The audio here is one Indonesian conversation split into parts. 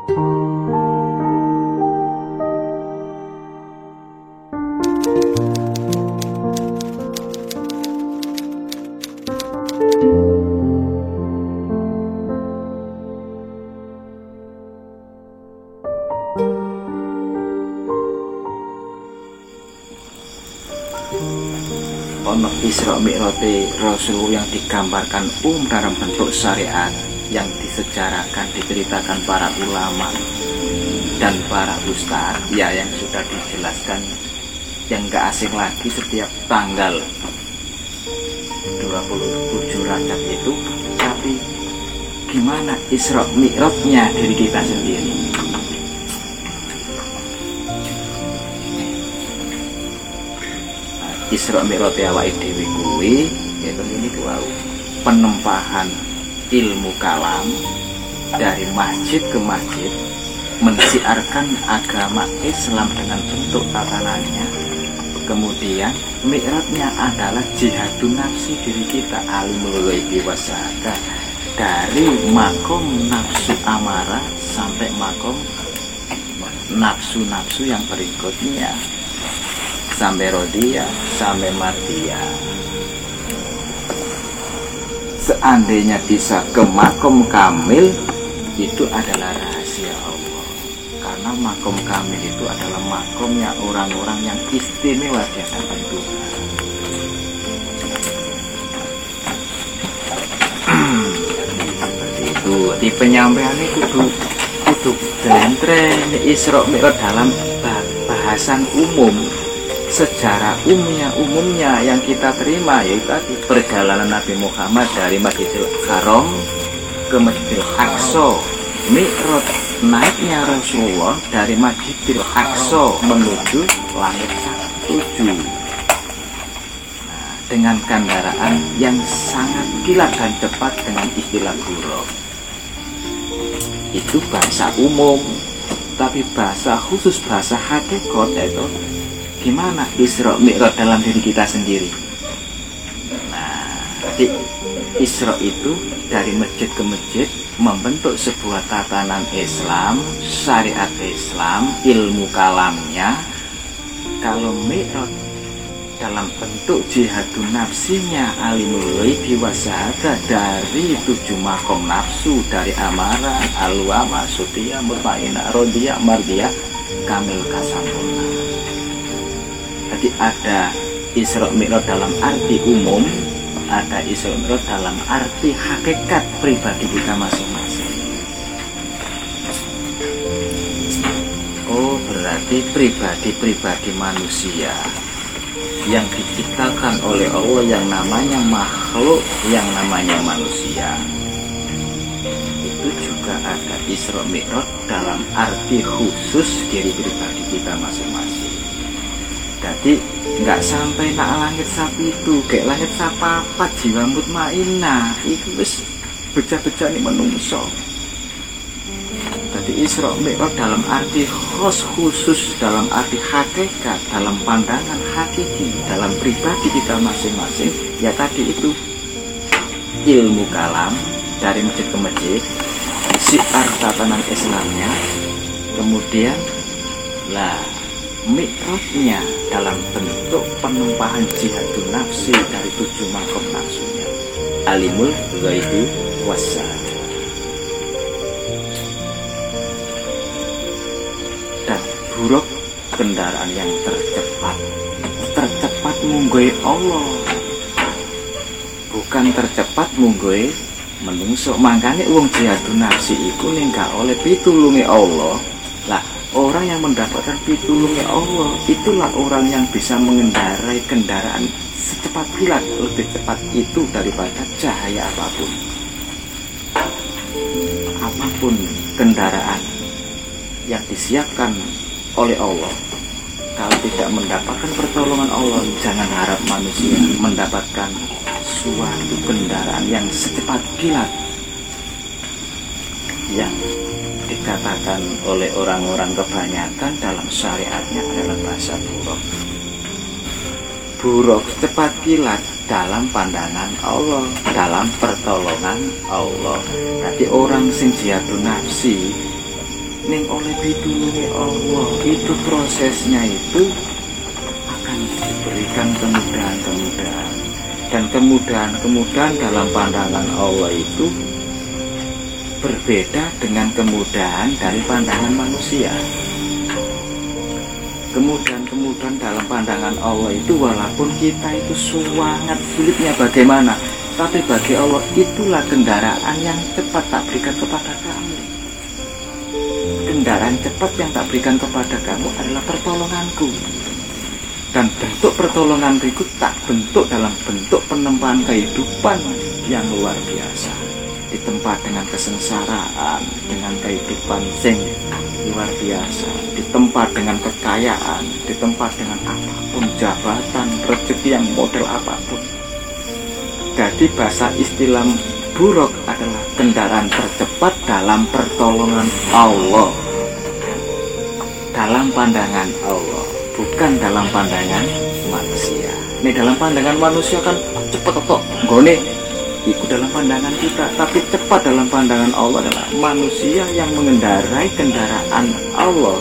Ono Isra Mi'raje Rasul yang digambarkan dalam bentuk syariat yang disejarahkan, diceritakan para ulama dan para ustadz, ya, yang sudah dijelaskan, yang gak asing lagi setiap tanggal 27 Rajab itu. Tapi gimana Isra Mi'rajnya diri kita sendiri? Isra Mi'raj awake dhewe kuwi yaitu ini wau penempahan ilmu kalam dari masjid ke masjid, mensiarkan agama Islam dengan bentuk tatanannya. Kemudian mi'rajnya adalah jihadun nafsi diri kita, alimul ghaibi wasyahada, dari makom nafsu amarah sampai makom nafsu-nafsu yang berikutnya, sampai rodia, sampai mardia. Seandainya bisa ke makom kamil, itu adalah rahasia Allah. Karena makom kamil itu adalah makomnya orang-orang yang istimewa di hadapan Tuhan. Seperti itu. Di penyampaian itu kudu jentren Isra Mi'raj dalam bahasan umum. Secara umumnya yang kita terima yaitu tadi perjalanan Nabi Muhammad dari Masjidil Haram ke Masjidil Aqsa. Mi'raj naiknya Rasulullah dari Masjidil Aqsa menuju langit 7. Dengan kendaraan yang sangat kilat dan cepat dengan istilah buraq. Itu bahasa umum, tapi bahasa khusus, bahasa hakikat itu gimana Isra Mi'raj dalam diri kita sendiri. Nah, jadi Isra itu dari masjid ke masjid membentuk sebuah tatanan Islam, syariat Islam, ilmu kalamnya. Kalau Mi'raj dalam bentuk jihadun nafsinya, alimul ghaibi wasyahada, dari 7 makom nafsu, dari amarah, alwama, sutiyah, mutmainah, rodiyah, mardiyah, kamil kasampurna. Jadi ada Isra Mi'raj dalam arti umum, ada Isra Mi'raj dalam arti hakikat pribadi kita masing-masing. Oh, berarti pribadi-pribadi manusia yang diciptakan oleh Allah, yang namanya makhluk, yang namanya manusia, itu juga ada Isra Mi'raj dalam arti khusus diri pribadi kita masing-masing. Jadi nggak sampai nak langit sapi itu, kayak langit sapapat jiwa mutmainah itu wis beja-beja nih menungso. Jadi Isra Mi'raj dalam arti khusus, dalam arti hakikat, dalam pandangan hakiki, dalam pribadi kita masing-masing, ya tadi itu ilmu kalam dari masjid ke masjid, syiar tatanan Islamnya, kemudian lah Mi'rajnya dalam bentuk penumpahan jihadun nafsi dari 7 makom nafsunya, alimul ghaibi wasyahada. Dan buraq kendaraan yang tercepat munggoi Allah, bukan tercepat munggoi menungso. Makanya wong jihadun nafsi iku ning gak oleh pitulunge Allah. Lah, orang yang mendapatkan pitulungnya Allah, itulah orang yang bisa mengendarai kendaraan secepat kilat, lebih cepat itu daripada cahaya apapun. Apapun kendaraan yang disiapkan oleh Allah, kalau tidak mendapatkan pertolongan Allah, jangan harap manusia mendapatkan suatu kendaraan yang secepat kilat, yang dikatakan oleh orang-orang kebanyakan dalam syariatnya adalah bahasa buraq. Buraq cepat kilat dalam pandangan Allah, dalam pertolongan Allah. Jadi orang sing jihadun nafsi ning oleh pitulunge Allah itu prosesnya itu akan diberikan kemudahan-kemudahan, dan kemudahan-kemudahan dalam pandangan Allah itu berbeda dengan kemudahan dari pandangan manusia. Kemudahan-kemudahan dalam pandangan Allah itu walaupun kita itu sangat sulitnya bagaimana, tapi bagi Allah itulah kendaraan yang cepat tak berikan kepada kamu. Kendaraan cepat yang tak berikan kepada kamu adalah pertolonganku. Dan bentuk pertolongan berikut tak bentuk dalam bentuk penempaan kehidupan yang luar biasa. Ditempa dengan kesengsaraan, dengan kehidupan sing luar biasa, ditempa dengan kekayaan, ditempa dengan apapun, jabatan, rezeki yang model apapun. Jadi bahasa istilah buruk adalah kendaraan tercepat dalam pertolongan Allah, dalam pandangan Allah, bukan dalam pandangan manusia. Ini dalam pandangan manusia kan cepet tok nggone, itu dalam pandangan kita. Tapi cepat dalam pandangan Allah adalah manusia yang mengendarai kendaraan Allah,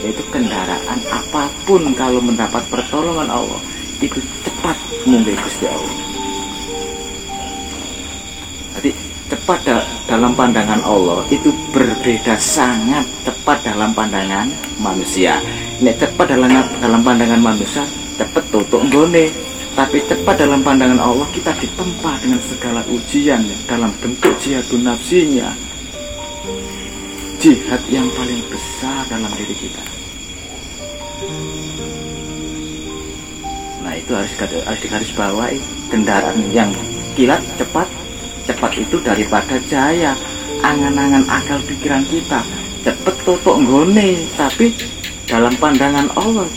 yaitu kendaraan apapun kalau mendapat pertolongan Allah itu cepat mungkin Gusti Allah. Jadi cepat dalam pandangan Allah itu berbeda sangat cepat dalam pandangan manusia. Ini cepat dalam pandangan manusia cepat tutuk nggone, tapi cepat dalam pandangan Allah kita ditempa dengan segala ujian dalam bentuk jihadun nafsinya, jihad yang paling besar dalam diri kita. Nah itu harus digarisbawahi, kendaraan yang kilat cepat itu daripada jaya angan-angan akal pikiran kita. Cepet totok nggone, tapi dalam pandangan Allah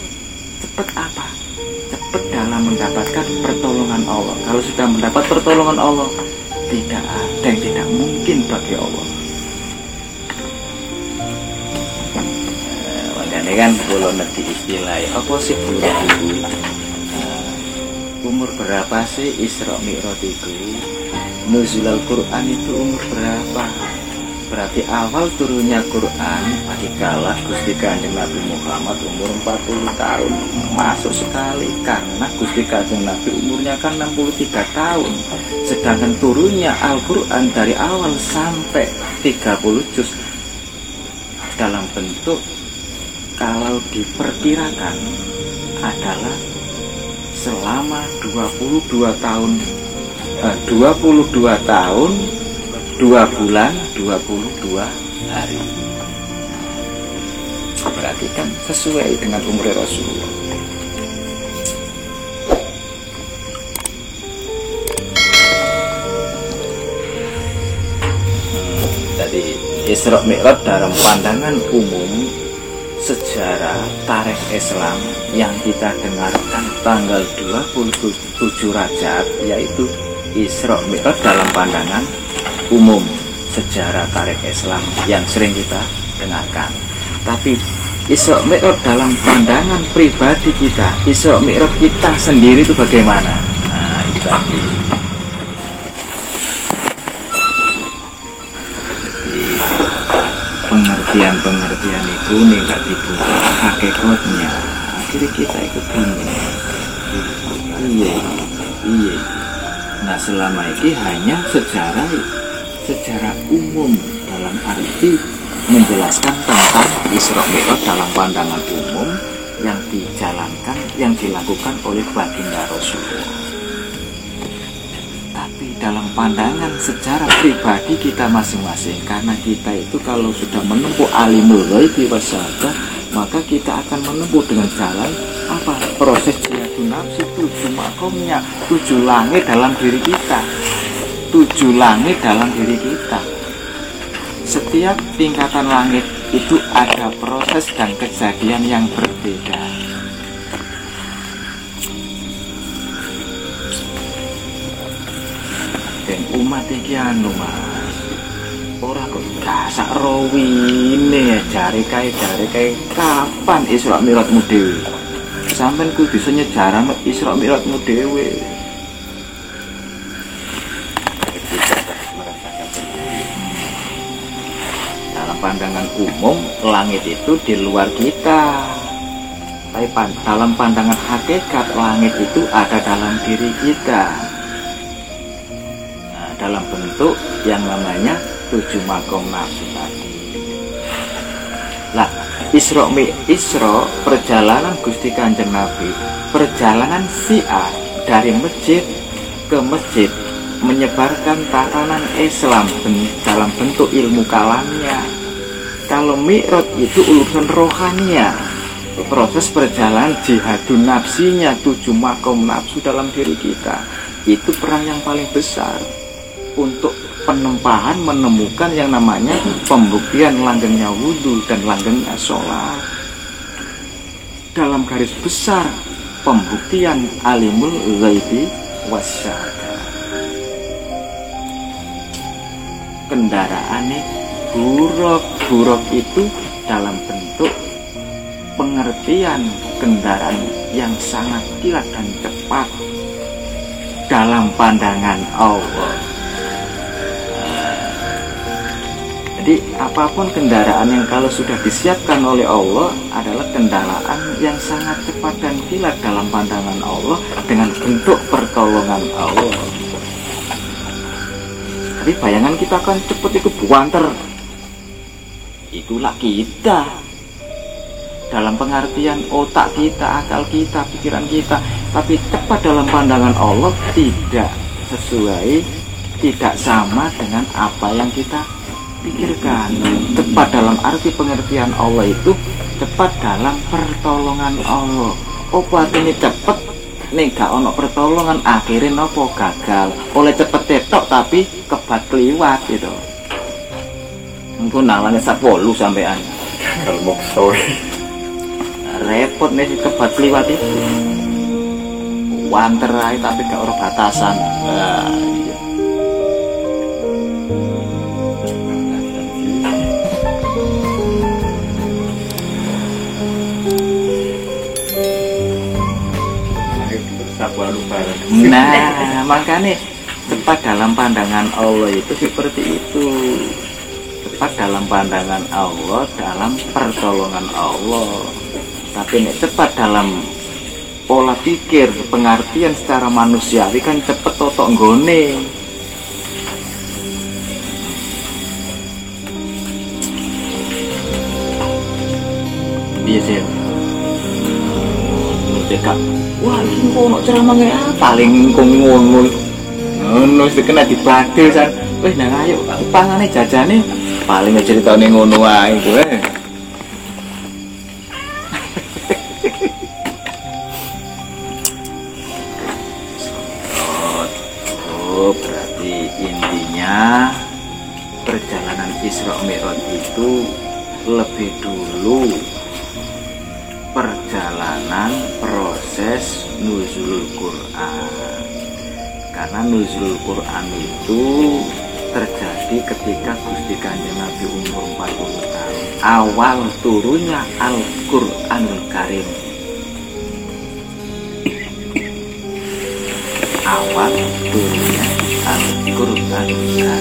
cepet apa? Cepet dalam mendapatkan pertolongan Allah. Kalau sudah mendapat pertolongan Allah, tidak ada yang tidak mungkin bagi Allah. Makanya kan kalau nanti istilahnya apa sih bulan itu? Umur berapa sih Isra Mi'raj itu? Nuzul Al-Quran itu umur berapa? Berarti awal turunnya Quran dikala Gusti Kanjeng Nabi Muhammad umur 40 tahun. Masuk sekali karena Gusti Kanjeng Nabi umurnya kan 63 tahun. Sedangkan turunnya Al-Quran dari awal sampai 30 juz dalam bentuk kalau diperkirakan adalah selama 22 tahun 2 bulan 22 hari. Berarti kan sesuai dengan umur Rasulullah. Jadi Isra Mi'raj dalam pandangan umum sejarah tarikh Islam yang kita dengarkan tanggal 27 Rajab, yaitu Isra Mi'raj dalam pandangan umum sejarah tarikh Islam yang sering kita dengarkan. Tapi Isra Mi'raj dalam pandangan pribadi kita, Isra Mi'raj kita sendiri itu bagaimana? Nah, itu tadi. Pengertian itu nggak dibuka hakikatnya. Akhirnya kita itu bingung. Iya. Nah selama ini hanya secara umum dalam arti menjelaskan tentang Isra Mi'raj dalam pandangan umum yang dijalankan, yang dilakukan oleh baginda Rasulullah. Tapi dalam pandangan secara pribadi kita masing-masing, karena kita itu kalau sudah menempuh alimul ghaibi wasyahada, maka kita akan menempuh dengan jalan apa? Proses jihadun nafsi, 7 makomnya, 7 langit dalam diri kita. 7 langit dalam diri kita. Setiap tingkatan langit itu ada proses dan kejadian yang berbeda. Dan umat iki anu Mas, ora kok gasak rawine jare kae kapan Isra Mi'rajmu dhewe? Sampeyan kudu bisa nyejarah Isra Mi'rajmu dhewe. pandangan umum langit itu di luar kita, tapi dalam pandangan hakikat langit itu ada dalam diri kita, nah, dalam bentuk yang namanya 7 makom nafsu tadi. Lah, Isra perjalanan Gusti Kanjeng Nabi, perjalanan Syiah dari masjid ke masjid menyebarkan tatanan Islam dalam bentuk ilmu kalamnya. Kalau Mi'raj itu urusan rohania, proses perjalanan jihadun nafsinya, 7 makom nafsu dalam diri kita. Itu perang yang paling besar untuk penempahan menemukan yang namanya pembuktian langgengnya wudhu dan langgengnya sholat. Dalam garis besar pembuktian alimul ghaibi wasyahadah. Kendaraannya buruk itu dalam bentuk pengertian kendaraan yang sangat kilat dan cepat dalam pandangan Allah. Jadi apapun kendaraan yang kalau sudah disiapkan oleh Allah adalah kendaraan yang sangat cepat dan kilat dalam pandangan Allah dengan bentuk pertolongan Allah. Tapi bayangan kita kan cepet itu buanter. Itulah kita. Dalam pengertian otak kita, akal kita, pikiran kita. Tapi tepat dalam pandangan Allah tidak sesuai, tidak sama dengan apa yang kita pikirkan. Tepat dalam arti pengertian Allah itu tepat dalam pertolongan Allah. Obat ini cepet nih gak ono pertolongan, akhirnya nopo gagal. Oleh cepet tetok tapi kebat kliwat gitu. Mungkin nalangnya 10 sampean. Kalau mau sorry. Repot nih kebat kliwat itu. Wanter aja tapi gak ada batasan. Nah, iya. Nah, makanya tepat dalam pandangan Allah itu seperti itu. Tepat dalam pandangan Allah, dalam pertolongan Allah. Tapi ini tepat dalam pola pikir, pengertian secara manusiawi kan cepet totok nggone. Biasa. Dekat. Wah, ini kok ceramah paling ngono. Ngono wis kena dibadil san. Wis nang ayo pangane jajane paling ceritane ngono wae kowe. Oh, berarti intinya perjalanan Isra Mi'raj itu lebih dulu perjalanan proses nuzulul Quran. Karena nuzulul Quran itu terjadi ketika Gusti Kanjeng Nabi umur 40 tahun. Awal turunnya Al-Qur'anul Karim. Awal turunnya Al-Qur'anul Karim.